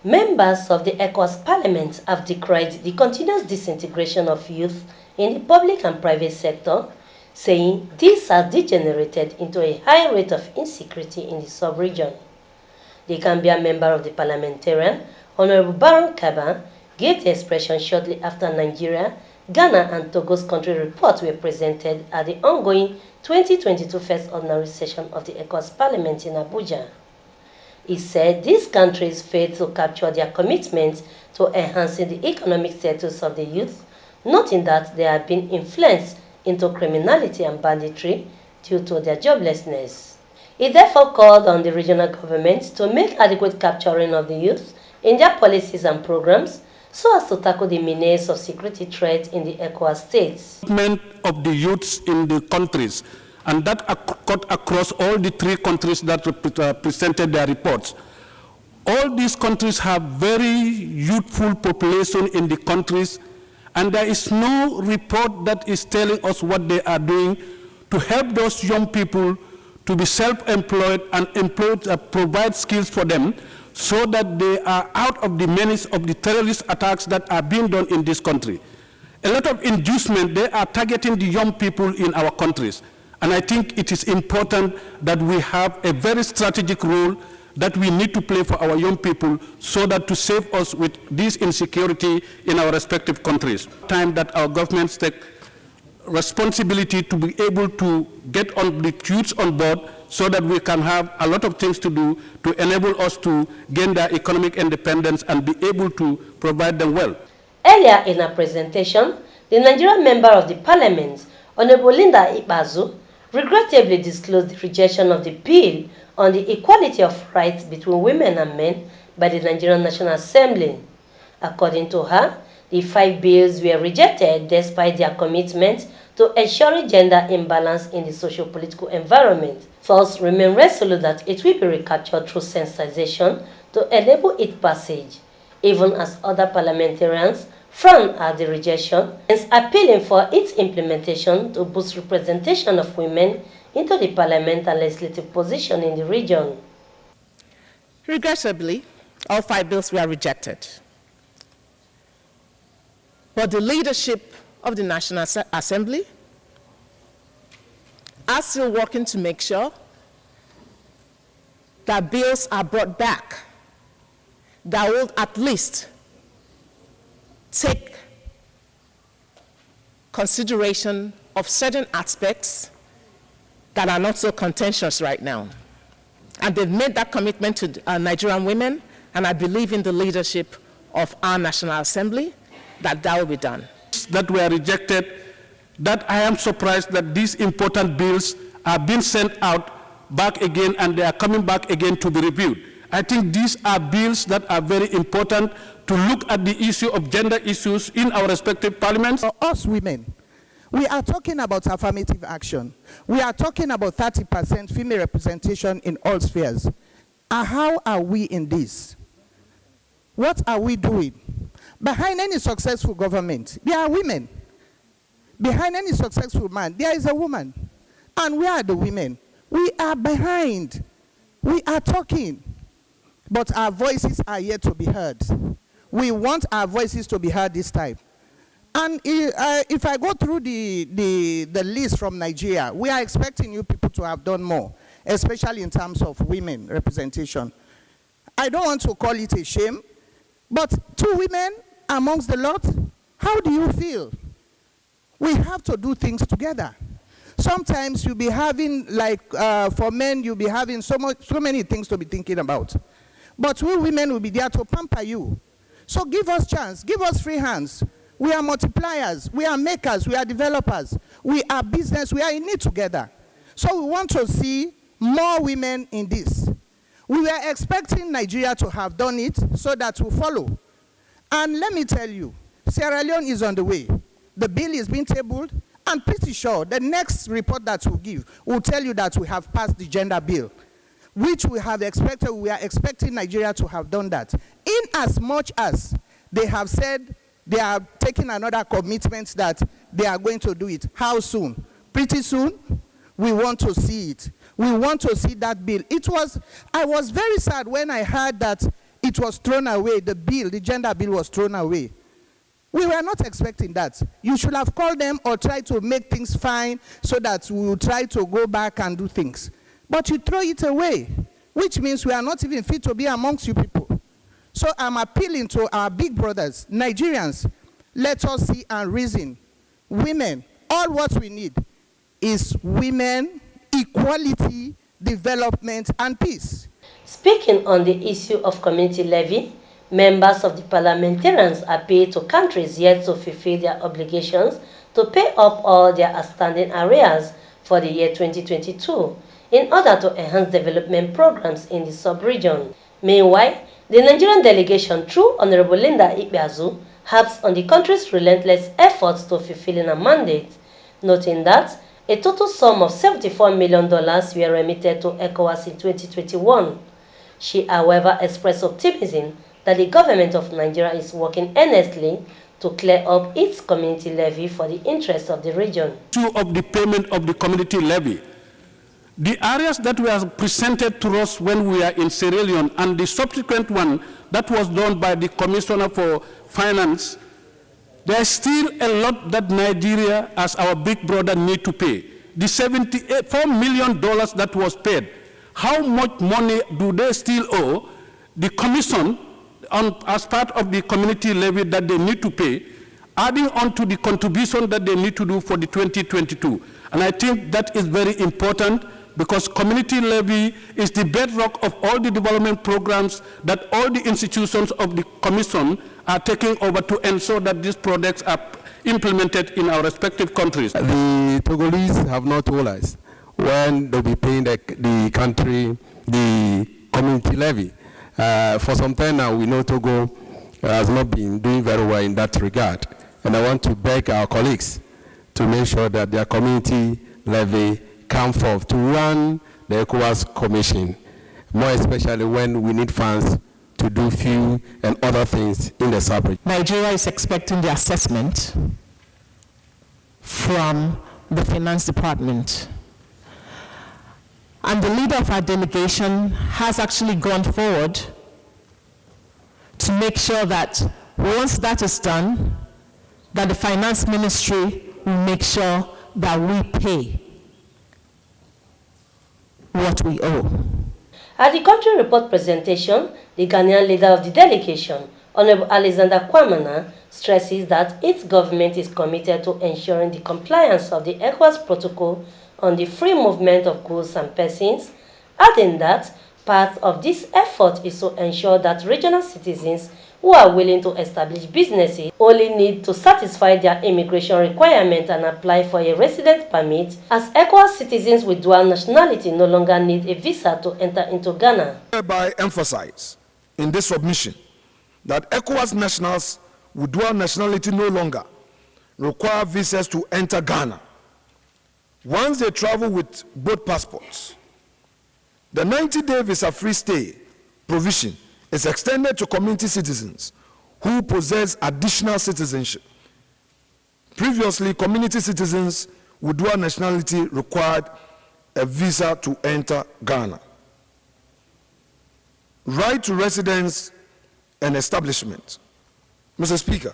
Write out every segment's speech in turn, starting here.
Members of the ECOWAS Parliament have decried the continuous disintegration of youth in the public and private sector, saying this has degenerated into a high rate of insecurity in the sub-region. The Gambia member of the parliamentarian, Honorable Baron Kaba, gave the expression shortly after Nigeria, Ghana and Togo's country reports were presented at the ongoing 2022 First Ordinary Session of the ECOWAS Parliament in Abuja. He said these countries failed to capture their commitment to enhancing the economic status of the youth, noting that they have been influenced into criminality and banditry due to their joblessness. He therefore called on the regional governments to make adequate capturing of the youth in their policies and programs so as to tackle the menace of security threats in the ECOWAS states. Of the youths in the countries, and that cut across all the three countries that presented their reports. All these countries have very youthful population in the countries, and there is no report that is telling us what they are doing to help those young people to be self-employed and provide skills for them so that they are out of the menace of the terrorist attacks that are being done in this country. A lot of inducement, they are targeting the young people in our countries. And I think it is important that we have a very strategic role that we need to play for our young people so that to save us with this insecurity in our respective countries. Time that our governments take responsibility to be able to get on the youths on board so that we can have a lot of things to do to enable us to gain their economic independence and be able to provide them well. Earlier in her presentation, the Nigerian member of the parliament, Honorable Linda Ibazu, regrettably disclosed the rejection of the bill on the equality of rights between women and men by the Nigerian National Assembly. According to her, the 5 bills were rejected despite their commitment to ensuring gender imbalance in the socio-political environment. Thus, remain resolute that it will be recaptured through sensitization to enable its passage, even as other parliamentarians frown at the rejection, and appealing for its implementation to boost representation of women into the parliament and legislative position in the region. Regrettably, all 5 bills were rejected. But the leadership of the National Assembly are still working to make sure that bills are brought back that will at least take consideration of certain aspects that are not so contentious right now. And they've made that commitment to Nigerian women, and I believe in the leadership of our National Assembly that will be done. That were rejected, that I am surprised that these important bills are being sent out back again and they are coming back again to be reviewed. I think these are bills that are very important to look at the issue of gender issues in our respective parliaments. For us women, we are talking about affirmative action. We are talking about 30% female representation in all spheres. How are we in this? What are we doing? Behind any successful government, there are women. Behind any successful man, there is a woman. And we are the women. We are behind. We are talking. But our voices are yet to be heard. We want our voices to be heard this time. And if I go through the list from Nigeria, we are expecting you people to have done more, especially in terms of women representation. I don't want to call it a shame, but 2 women amongst the lot, how do you feel? We have to do things together. Sometimes you'll be having, like for men, you'll be having so many things to be thinking about. But we women will be there to pamper you. So give us chance, give us free hands. We are multipliers, we are makers, we are developers, we are business, we are in it together. So we want to see more women in this. We were expecting Nigeria to have done it so that we'll follow. And let me tell you, Sierra Leone is on the way. The bill is being tabled. I'm pretty sure the next report that we'll give will tell you that we have passed the gender bill, which we have expected. We are expecting Nigeria to have done that. In as much as they have said they are taking another commitment that they are going to do it. How soon? Pretty soon. We want to see it. We want to see that bill. I was very sad when I heard that it was thrown away. The bill, the gender bill was thrown away. We were not expecting that. You should have called them or tried to make things fine so that we will try to go back and do things. But you throw it away, which means we are not even fit to be amongst you people. So I'm appealing to our big brothers, Nigerians, let us see and reason. Women, all what we need is women, equality, development, and peace. Speaking on the issue of community levy, members of the parliamentarians appealed to countries yet to fulfill their obligations to pay up all their outstanding arrears for the year 2022 in order to enhance development programs in the sub-region. Meanwhile, the Nigerian delegation, through Honorable Linda Ikpeazu, harps on the country's relentless efforts to fulfilling a mandate, noting that a total sum of $74 million were remitted to ECOWAS in 2021. She, however, expressed optimism that the government of Nigeria is working earnestly to clear up its community levy for the interest of the region. Of the payment of the community levy, the areas that were presented to us when we are in Sierra Leone and the subsequent one that was done by the Commissioner for Finance, there's still a lot that Nigeria, as our big brother, need to pay. The $74 million that was paid, how much money do they still owe the Commission as part of the community levy that they need to pay, adding on to the contribution that they need to do for the 2022. And I think that is very important, because community levy is the bedrock of all the development programs that all the institutions of the Commission are taking over to ensure that these projects are implemented in our respective countries. The Togolese have not told us when they'll be paying the country the community levy. For some time now, we know Togo has not been doing very well in that regard. And I want to beg our colleagues to make sure that their community levy come forth to run the ECOWAS Commission, more especially when we need funds to do fuel and other things in the sub-region. Nigeria is expecting the assessment from the Finance Department. And the leader of our delegation has actually gone forward to make sure that once that is done, that the Finance Ministry will make sure that we pay what we owe. At the country report presentation, the Ghanaian leader of the delegation, Honorable Alexander Kwamana, stresses that its government is committed to ensuring the compliance of the ECOWAS protocol on the free movement of goods and persons, adding that part of this effort is to ensure that regional citizens who are willing to establish businesses only need to satisfy their immigration requirement and apply for a resident permit, as ECOWAS citizens with dual nationality no longer need a visa to enter into Ghana. I hereby emphasize in this submission that ECOWAS nationals with dual nationality no longer require visas to enter Ghana. Once they travel with both passports, the 90-day visa-free stay provision is extended to community citizens who possess additional citizenship. Previously, community citizens with dual nationality required a visa to enter Ghana. Right to residence and establishment. Mr. Speaker,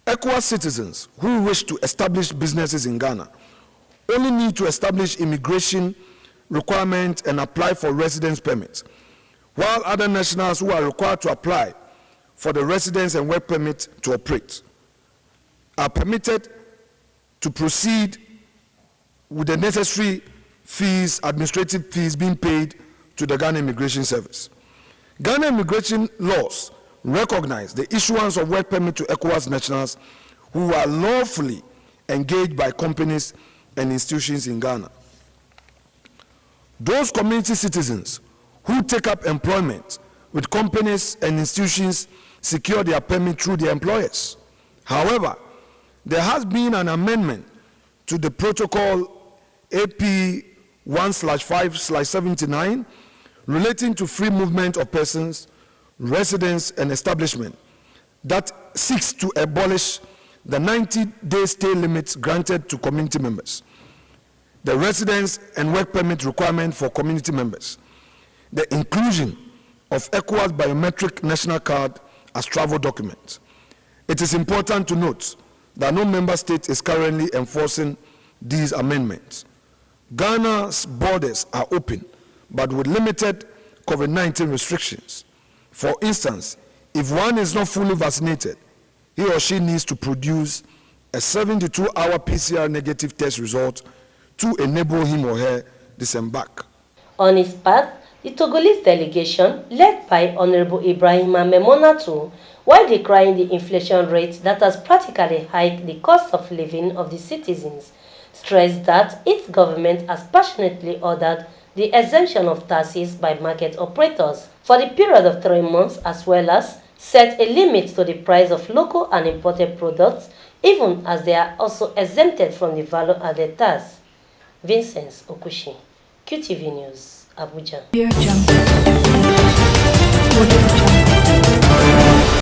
ECOWAS citizens who wish to establish businesses in Ghana only need to establish immigration requirements and apply for residence permits, while other nationals who are required to apply for the residence and work permit to operate are permitted to proceed with the necessary fees, administrative fees being paid to the Ghana Immigration Service. Ghana immigration laws recognize the issuance of work permit to ECOWAS nationals who are lawfully engaged by companies and institutions in Ghana. Those community citizens who take up employment with companies and institutions secure their permit through their employers. However, there has been an amendment to the protocol AP 1/5/79 relating to free movement of persons, residence, and establishment that seeks to abolish the 90-day stay limits granted to community members, the residence and work permit requirement for community members, the inclusion of ECOWAS biometric national card as travel documents. It is important to note that no member state is currently enforcing these amendments. Ghana's borders are open, but with limited COVID-19 restrictions. For instance, if one is not fully vaccinated, he or she needs to produce a 72-hour PCR negative test result to enable him or her disembark. On its part, the Togolese delegation, led by Honorable Ibrahima Memonatu, while decrying the inflation rate that has practically hiked the cost of living of the citizens, stressed that its government has passionately ordered the exemption of taxes by market operators for the period of 3 months, as well as set a limit to the price of local and imported products, even as they are also exempted from the value-added tax. Vincent Okushi, QTV News, Abuja.